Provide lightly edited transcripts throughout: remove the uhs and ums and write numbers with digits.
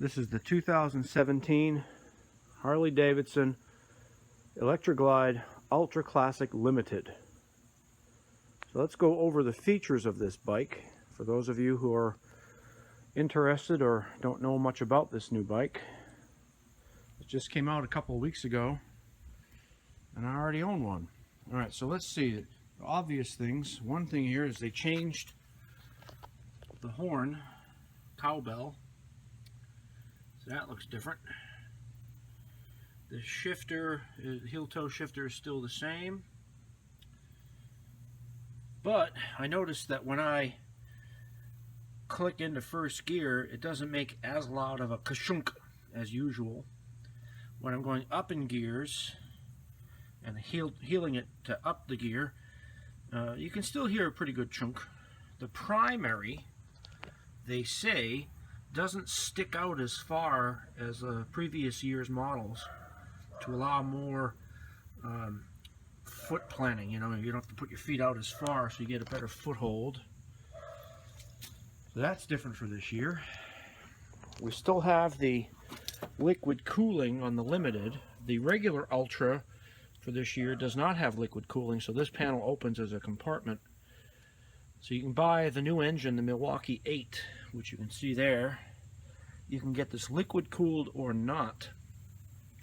This is the 2017 Harley-Davidson Electroglide Ultra Classic Limited. So let's go over the features of this bike for those of you who are interested or don't know much about this new bike. It just came out a couple of weeks ago and I already own one. Alright, so let's see. The obvious things. One thing here is they changed the horn, cowbell. So that looks different. The shifter, heel toe shifter is still the same. But I noticed that when I click into first gear, it doesn't make as loud of a ka-shunk as usual. When I'm going up in gears and heeling it to up the gear, you can still hear a pretty good chunk. The primary, they say, doesn't stick out as far as previous year's models to allow more foot planning. You know, you don't have to put your feet out as far, so you get a better foothold. So that's different for this year. We still have the liquid cooling on the Limited. The regular Ultra for this year does not have liquid cooling, so this panel opens as a compartment. So you can buy the new engine, the Milwaukee 8, which you can see there. You can get this liquid cooled or not.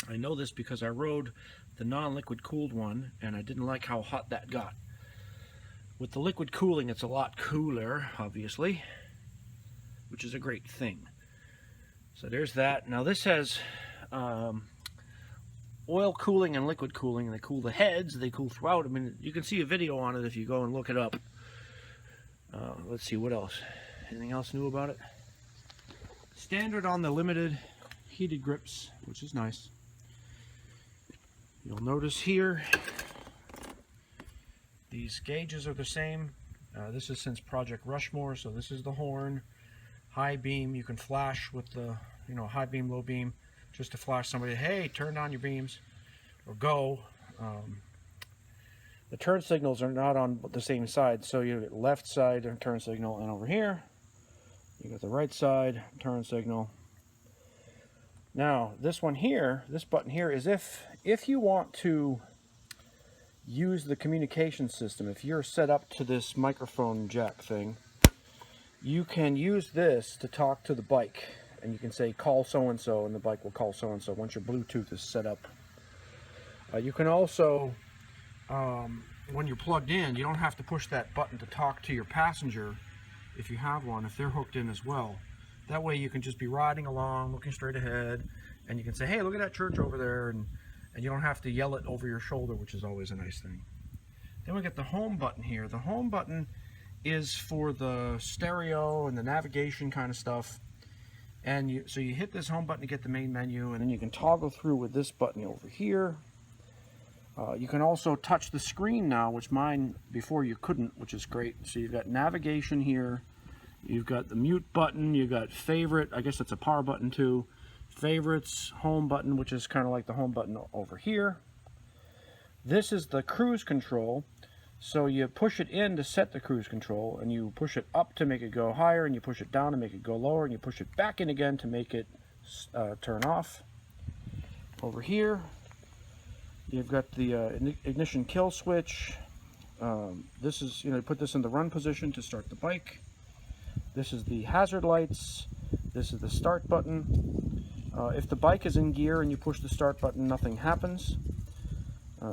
I know this because I rode the non-liquid cooled one and I didn't like how hot that got. With the liquid cooling, it's a lot cooler, obviously, which is a great thing. So there's that. Now this has oil cooling and liquid cooling, and they cool the heads, they cool throughout. I mean, you can see a video on it if you go and look it up. Let's see, what else? Anything else new about it? Standard on the Limited, heated grips, which is nice. You'll notice here, these gauges are the same. This is since Project Rushmore, so this is the horn. High beam, you can flash with the, high beam, low beam, just to flash somebody, hey, turn on your beams, or go. The turn signals are not on the same side, so you get left side turn signal, and over here you got the right side turn signal. Now this one here, this button here, is if you want to use the communication system, if you're set up to this microphone jack thing, you can use this to talk to the bike, and you can say call so-and-so, and the bike will call so-and-so once your Bluetooth is set up. You can also, when you're plugged in, you don't have to push that button to talk to your passenger if you have one, if they're hooked in as well. That way you can just be riding along, looking straight ahead, and you can say, hey, look at that church over there, and you don't have to yell it over your shoulder, which is always a nice thing. Then we get the home button here. The home button is for the stereo and the navigation kind of stuff. And so you hit this home button to get the main menu, and then you can toggle through with this button over here. You can also touch the screen now, which mine before you couldn't, which is great. So you've got navigation here, you've got the mute button, you've got favorite, I guess that's a power button too, favorites, home button, which is kind of like the home button over here. This is the cruise control. So you push it in to set the cruise control, and you push it up to make it go higher, and you push it down to make it go lower, and you push it back in again to make it turn off. Over here, you've got the ignition kill switch. This is, you put this in the run position to start the bike. This is the hazard lights. This is the start button. If the bike is in gear and you push the start button, nothing happens.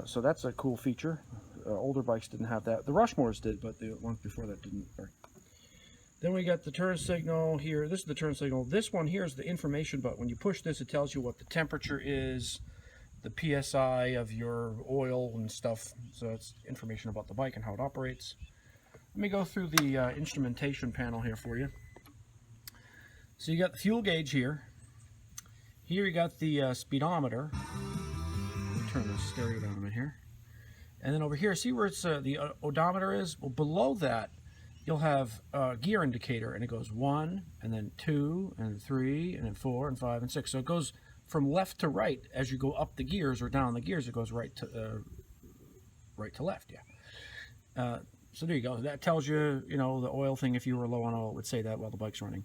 So that's a cool feature. Older bikes didn't have that. The Rushmores did, but the ones before that didn't. Then we got the turn signal here. This is the turn signal. This one here is the information button. When you push this, it tells you what the temperature is, the PSI of your oil and stuff. So it's information about the bike and how it operates. Let me go through the instrumentation panel here for you. So you got the fuel gauge here. Here you got the speedometer. Let me turn the stereo down a bit here. And then over here, see where it's the odometer is? Well, below that, you'll have a gear indicator, and it goes 1, and then 2, and then 3, and then 4, and 5, and 6. So it goes from left to right as you go up the gears or down the gears. It goes right to left, yeah. So there you go. That tells you, the oil thing. If you were low on oil, it would say that while the bike's running.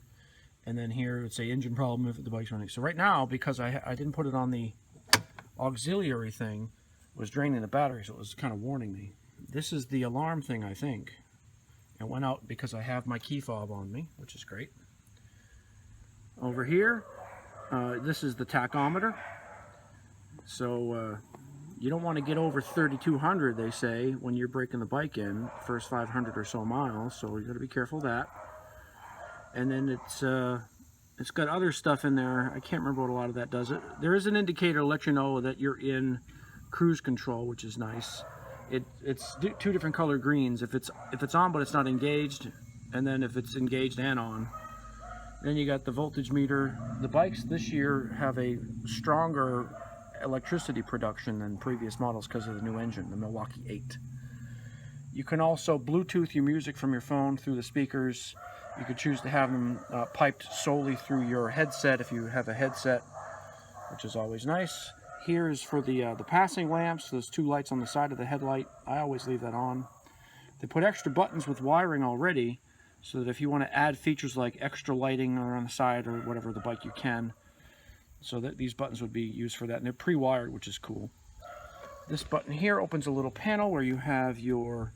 And then here it would say engine problem if the bike's running. So right now, because I didn't put it on the auxiliary thing, it was draining the battery, so it was kind of warning me. This is the alarm thing, I think. It went out because I have my key fob on me, which is great. Over here, this is the tachometer. So you don't want to get over 3,200, they say, when you're breaking the bike in, first 500 or so miles, so you got to be careful of that. And then it's got other stuff in there. I can't remember what a lot of that does. There is an indicator to let you know that you're in cruise control, which is nice. It's two different color greens. If it's on but it's not engaged, and then if it's engaged and on. Then you got the voltage meter. The bikes this year have a stronger electricity production than previous models because of the new engine, the Milwaukee 8. You can also Bluetooth your music from your phone through the speakers. You could choose to have them piped solely through your headset if you have a headset, which is always nice. Here is for the passing lamps. There's two lights on the side of the headlight. I always leave that on. They put extra buttons with wiring already, so that if you want to add features like extra lighting or on the side or whatever the bike you can, so that these buttons would be used for that. And they're pre-wired, which is cool. This button here opens a little panel where you have your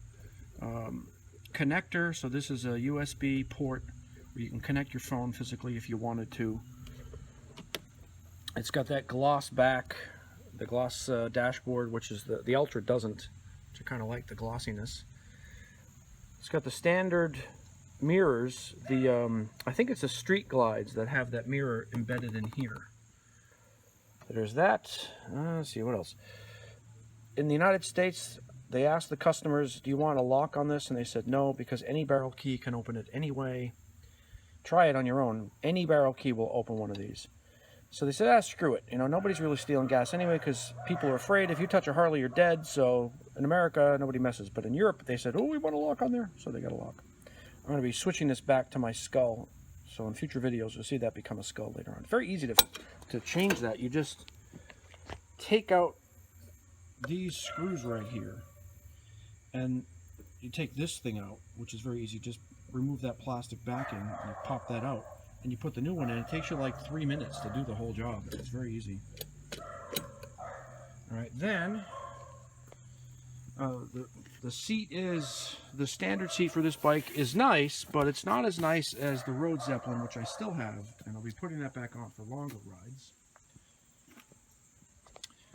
connector. So this is a USB port where you can connect your phone physically if you wanted to. It's got that gloss back, the gloss dashboard, which is the Ultra doesn't, which I kind of like the glossiness. It's got the standard mirrors, I think it's the Street Glides that have that mirror embedded in here. There's that. Let's see, what else? In the United States, they asked the customers, do you want a lock on this? And they said no, because any barrel key can open it anyway. Try it on your own. Any barrel key will open one of these. So they said, screw it. You know, nobody's really stealing gas anyway, because people are afraid if you touch a Harley, you're dead. So in America, nobody messes. But in Europe, they said, oh, we want a lock on there. So they got a lock. I'm going to be switching this back to my skull. So in future videos, you'll see that become a skull later on. Very easy to change that. You just take out these screws right here, and you take this thing out, which is very easy. Just remove that plastic backing, and you pop that out, and you put the new one in. It takes you like 3 minutes to do the whole job. It's very easy. All right, then the seat is, the standard seat for this bike is nice, but it's not as nice as the Road Zeppelin, which I still have, and I'll be putting that back on for longer rides.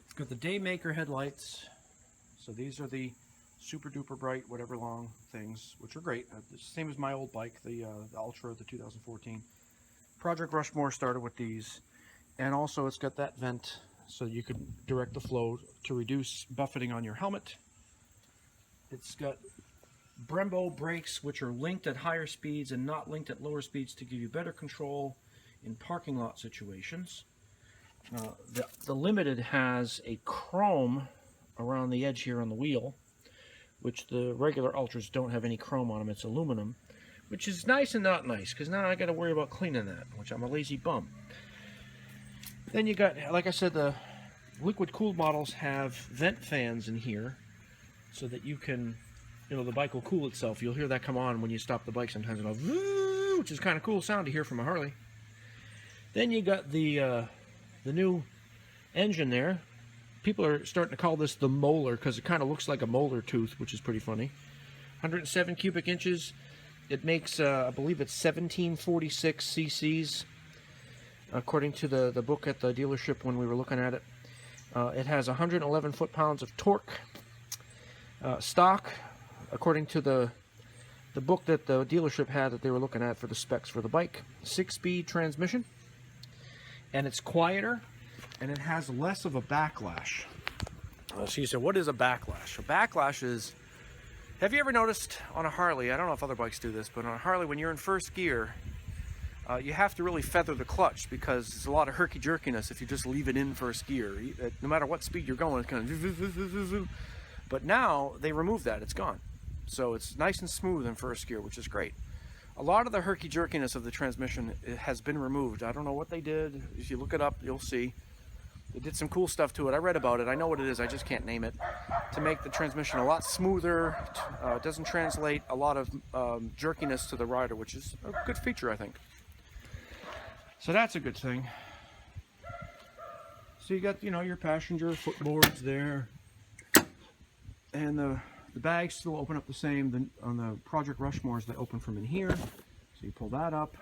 It's got the Daymaker headlights, so these are the super duper bright, whatever long things, which are great. Same as my old bike, the Ultra, the 2014. Project Rushmore started with these, and also it's got that vent, so you could direct the flow to reduce buffeting on your helmet. It's got Brembo brakes, which are linked at higher speeds and not linked at lower speeds to give you better control in parking lot situations. The Limited has a chrome around the edge here on the wheel, which the regular Ultras don't have any chrome on them. It's aluminum, which is nice and not nice, because now I got to worry about cleaning that, which I'm a lazy bum. Then you got, like I said, the liquid cooled models have vent fans in here, so that you can, you know, the bike will cool itself. You'll hear that come on when you stop the bike sometimes, and go, which is kind of cool sound to hear from a Harley. Then you got the new engine there. People are starting to call this the molar because it kind of looks like a molar tooth, which is pretty funny. 107 cubic inches. It makes, I believe it's 1746 cc's, according to the book at the dealership when we were looking at it. It has 111 foot-pounds of torque. Stock, according to the book that the dealership had that they were looking at for the specs for the bike. 6-speed transmission. And it's quieter, and it has less of a backlash. So you said, what is a backlash? A backlash is, have you ever noticed on a Harley, I don't know if other bikes do this, but on a Harley, when you're in first gear, you have to really feather the clutch, because there's a lot of herky-jerkiness if you just leave it in first gear. No matter what speed you're going, it's kind of... But now, they remove that, it's gone. So it's nice and smooth in first gear, which is great. A lot of the herky-jerkiness of the transmission has been removed. I don't know what they did. If you look it up, you'll see. They did some cool stuff to it. I read about it. I know what it is. I just can't name it. To make the transmission a lot smoother. It doesn't translate a lot of jerkiness to the rider, which is a good feature, I think. So that's a good thing. So you got, you know, your passenger footboards there. And the bags still open up the same. On the Project Rushmores, they open from in here. So you pull that up.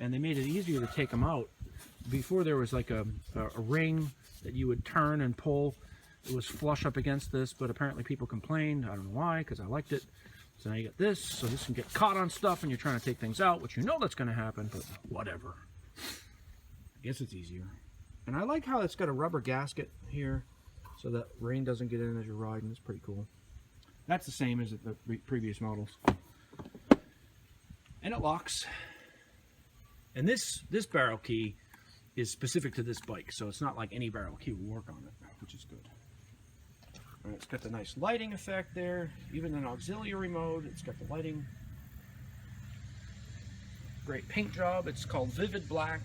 And they made it easier to take them out. Before there was like a ring that you would turn and pull. It was flush up against this, but apparently people complained. I don't know why, because I liked it. So now you got this, so this can get caught on stuff and you're trying to take things out, which you know that's going to happen, but whatever. I guess it's easier. And I like how it's got a rubber gasket here, so that rain doesn't get in as you're riding. It's pretty cool. That's the same as the previous models. And it locks. And this barrel key is specific to this bike, so it's not like any barrel key will work on it, which is good. And it's got the nice lighting effect there, even an auxiliary mode. It's got the lighting. Great paint job. It's called Vivid Black.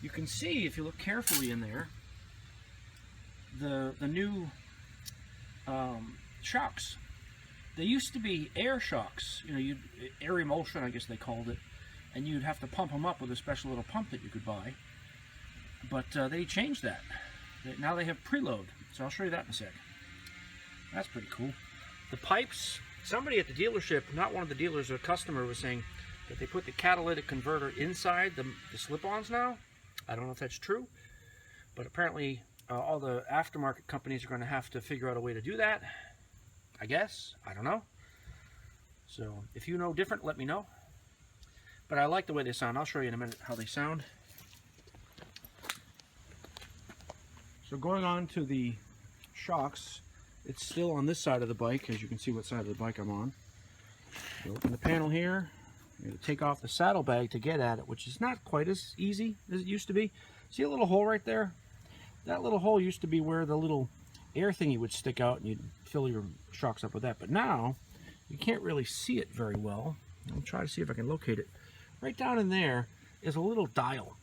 You can see, if you look carefully in there, the new shocks. They used to be air shocks, you know, air emulsion, I guess they called it, and you'd have to pump them up with a special little pump that you could buy. But they changed that. Now they have preload, so I'll show you that in a sec. That's pretty cool. The pipes, somebody at the dealership, not one of the dealers, a customer, was saying that they put the catalytic converter inside the slip-ons now. I don't know if that's true, but apparently all the aftermarket companies are going to have to figure out a way to do that, I guess. I don't know. So if you know different, let me know. But I like the way they sound. I'll show you in a minute how they sound. So going on to the shocks, it's still on this side of the bike, as you can see what side of the bike I'm on. You open the panel here. You're going to take off the saddlebag to get at it, which is not quite as easy as it used to be. See a little hole right there? That little hole used to be where the little air thingy would stick out and you'd fill your shocks up with that. But now, you can't really see it very well. I'll try to see if I can locate it. Right down in there is a little dial.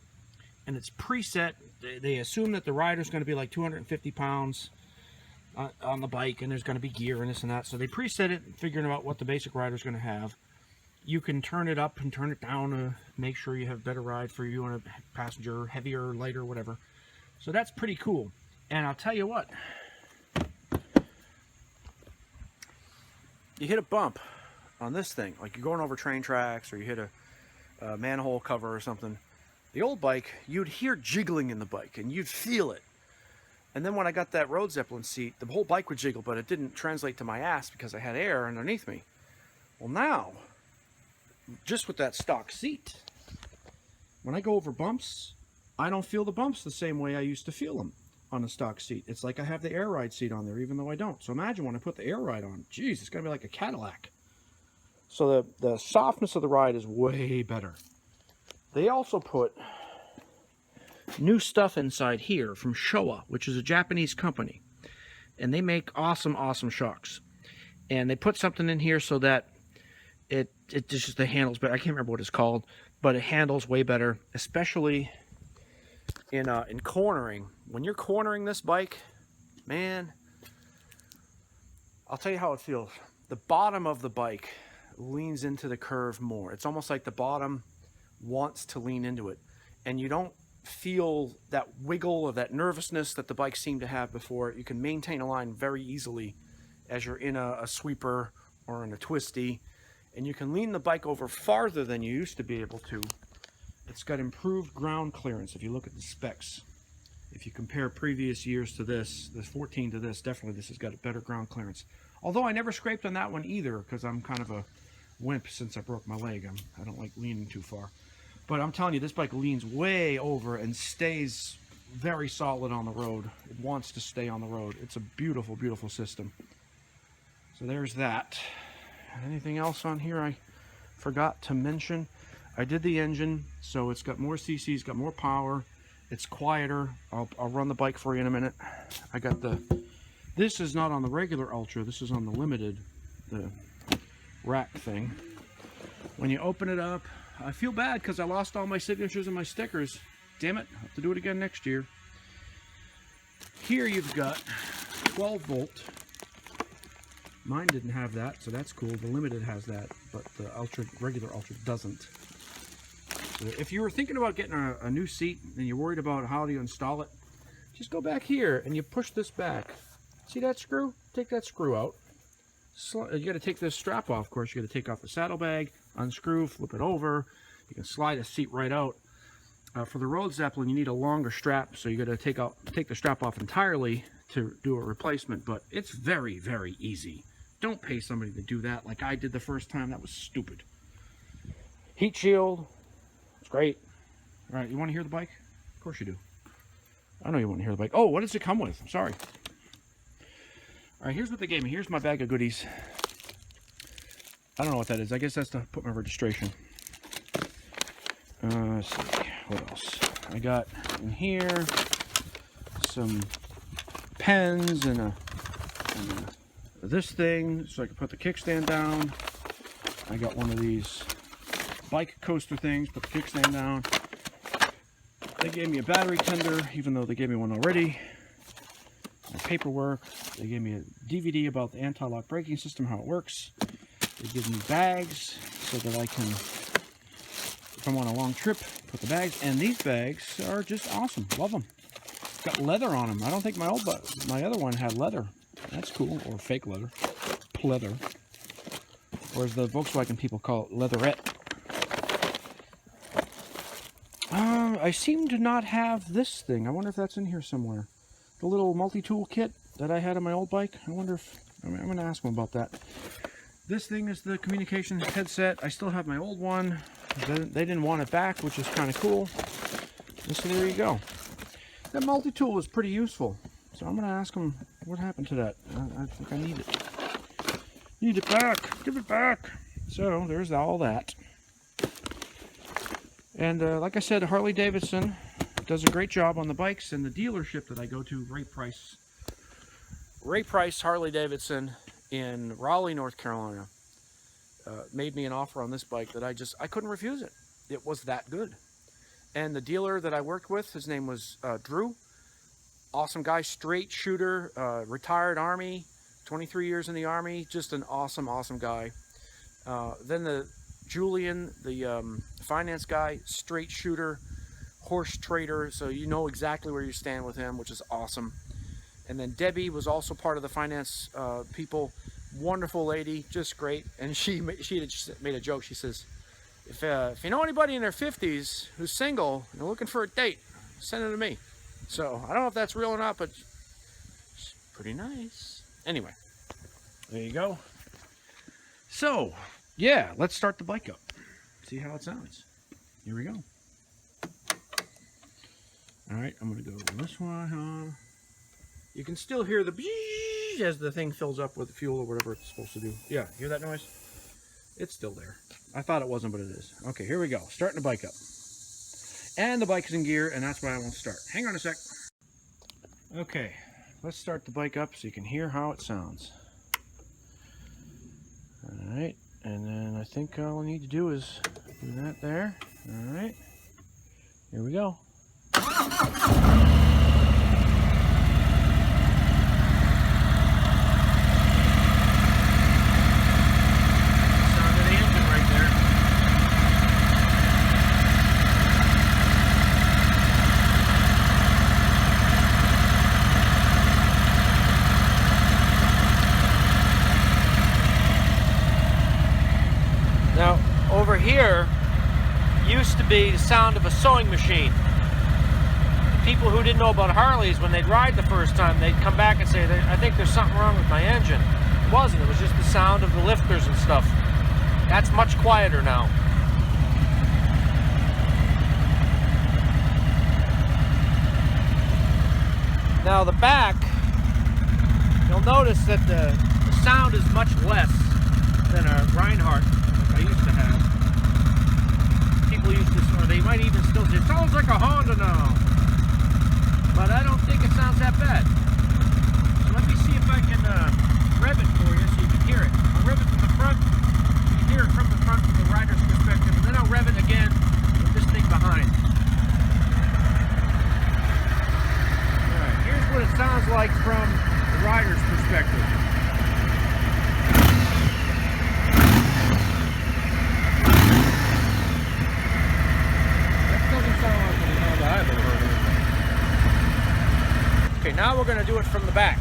And it's preset. They assume that the rider's going to be like 250 pounds on the bike, and there's going to be gear and this and that. So they preset it, figuring out what the basic rider's going to have. You can turn it up and turn it down to make sure you have better ride for you and a passenger, heavier, lighter, whatever. So that's pretty cool. And I'll tell you what, you hit a bump on this thing, like you're going over train tracks, or you hit a manhole cover or something. The old bike, you'd hear jiggling in the bike and you'd feel it. And then when I got that Road Zeppelin seat, the whole bike would jiggle, but it didn't translate to my ass because I had air underneath me. Well, now, just with that stock seat, when I go over bumps, I don't feel the bumps the same way I used to feel them on a stock seat. It's like I have the air ride seat on there, even though I don't. So imagine when I put the air ride on, geez, it's gonna be like a Cadillac. So the softness of the ride is way better. They also put new stuff inside here from Showa, which is a Japanese company. And they make awesome, awesome shocks. And they put something in here so that it just the handles better. I can't remember what it's called, but it handles way better, especially in cornering. When you're cornering this bike, man, I'll tell you how it feels. The bottom of the bike leans into the curve more. It's almost like the bottom wants to lean into it, and you don't feel that wiggle or that nervousness that the bike seemed to have before. You can maintain a line very easily as you're in a sweeper or in a twisty, and you can lean the bike over farther than you used to be able to. It's got improved ground clearance if you look at the specs. If you compare previous years to this 14 to this, definitely this has got a better ground clearance. Although I never scraped on that one either, because I'm kind of a wimp since I broke my leg. I don't like leaning too far. But I'm telling you, this bike leans way over and stays very solid on the road. It wants to stay on the road. It's a beautiful, beautiful system. So there's that. Anything else on here I forgot to mention? I did the engine, so it's got more cc's, got more power. It's quieter. I'll run the bike for you in a minute. I got this is not on the regular Ultra, this is on the limited, the rack thing. When you open it up, I feel bad because I lost all my signatures and my stickers. Damn it, I'll have to do it again next year. Here you've got 12 volt. Mine didn't have that, so that's cool. The limited has that, but the regular Ultra doesn't. If you were thinking about getting a new seat and you're worried about how do you install it, just go back here and you push this back. See that screw? Take that screw out. You got to take this strap off, of course. You got to take off the saddlebag, unscrew, flip it over. You can slide a seat right out. For the Road Zeppelin, you need a longer strap, so you got to take the strap off entirely to do a replacement. But it's very, very easy. Don't pay somebody to do that like I did the first time. That was stupid. Heat shield. It's great. All right, you want to hear the bike? Of course you do. I know you want to hear the bike. Oh, what does it come with? I'm sorry. All right, here's what they gave me. Here's my bag of goodies. I don't know what that is. I guess that's to put my registration. Let's see. What else? I got in here some pens and this thing so I can put the kickstand down. I got one of these bike coaster things, put the kickstand down. They gave me a battery tender, even though they gave me one already. My paperwork. They gave me a DVD about the anti-lock braking system, how it works. They give me bags so that I can, if I'm on a long trip, put the bags. And these bags are just awesome. Love them. Got leather on them. I don't think my other one had leather. That's cool. Or fake leather. Pleather. Or as the Volkswagen people call it, leatherette. I seem to not have this thing. I wonder if that's in here somewhere. The little multi-tool kit that I had on my old bike. I wonder if... I'm going to ask them about that. This thing is the communications headset. I still have my old one. They didn't want it back, which is kind of cool. So there you go. That multi-tool was pretty useful. So I'm going to ask them what happened to that. I think I need it. Need it back. Give it back. So there's all that. And like I said, Harley-Davidson does a great job on the bikes, and the dealership that I go to, Ray Price Harley-Davidson in Raleigh, North Carolina, made me an offer on this bike that I couldn't refuse it. It was that good. And the dealer that I worked with, his name was Drew. Awesome guy, straight shooter, retired Army, 23 years in the Army, just an awesome, awesome guy. Then the Julian, the finance guy, straight shooter, horse trader, so you know exactly where you stand with him, which is awesome. And then Debbie was also part of the finance people, wonderful lady, just great. And she made a joke. She says, if you know anybody in their 50s who's single and looking for a date, send it to me. So I don't know if that's real or not, but it's pretty nice. Anyway, there you go. So yeah, let's start the bike up. See how it sounds. Here we go. All right, I'm gonna go to this one. You can still hear the beep as the thing fills up with fuel or whatever it's supposed to do. Yeah, hear that noise? It's still there. I thought it wasn't, but it is. Okay, here we go. Starting the bike up. And the bike is in gear, and that's why I won't start. Hang on a sec. Okay, let's start the bike up so you can hear how it sounds. All right, and then I think all I need to do is do that there. All right, here we go. Now, over here used to be the sound of a sewing machine. People who didn't know about Harleys, when they'd ride the first time, they'd come back and say, I think there's something wrong with my engine. It wasn't. It was just the sound of the lifters and stuff. That's much quieter now. Now the back, you'll notice that the sound is much less than a Reinhardt like I used to have. People used to, or they might even still say, it sounds like a Honda now. But I don't think it sounds that bad. So let me see if I can rev it for you so you can hear it. I'll rev it from the front. You can hear it from the front from the rider's perspective. And then I'll rev it again with this thing behind. Alright, here's what it sounds like from the rider's perspective. now we're going to do it from the back.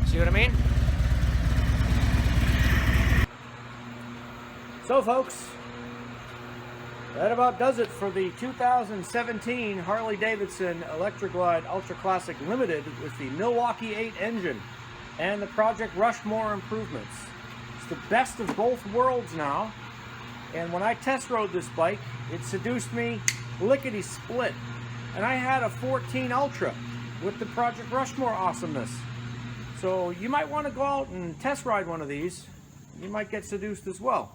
See what I mean? So folks, that about does it for the 2017 Harley-Davidson Electra Glide Ultra Classic Limited with the Milwaukee 8 engine and the Project Rushmore improvements. It's the best of both worlds now, and when I test rode this bike, it seduced me lickety-split. And I had a 14 Ultra with the Project Rushmore awesomeness. So you might want to go out and test ride one of these. You might get seduced as well.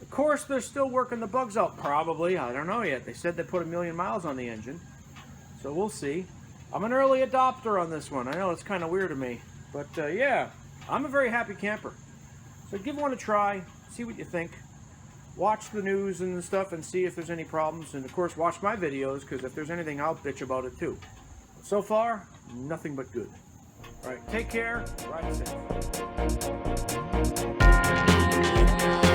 Of course, they're still working the bugs out, probably. I don't know yet. They said they put 1,000,000 miles on the engine. So we'll see. I'm an early adopter on this one. I know it's kind of weird to me. But yeah, I'm a very happy camper. So give one a try. See what you think. Watch the news and stuff and see if there's any problems. And of course, watch my videos, because if there's anything, I'll bitch about it too. So far, nothing but good. All right, take care. Ride safe.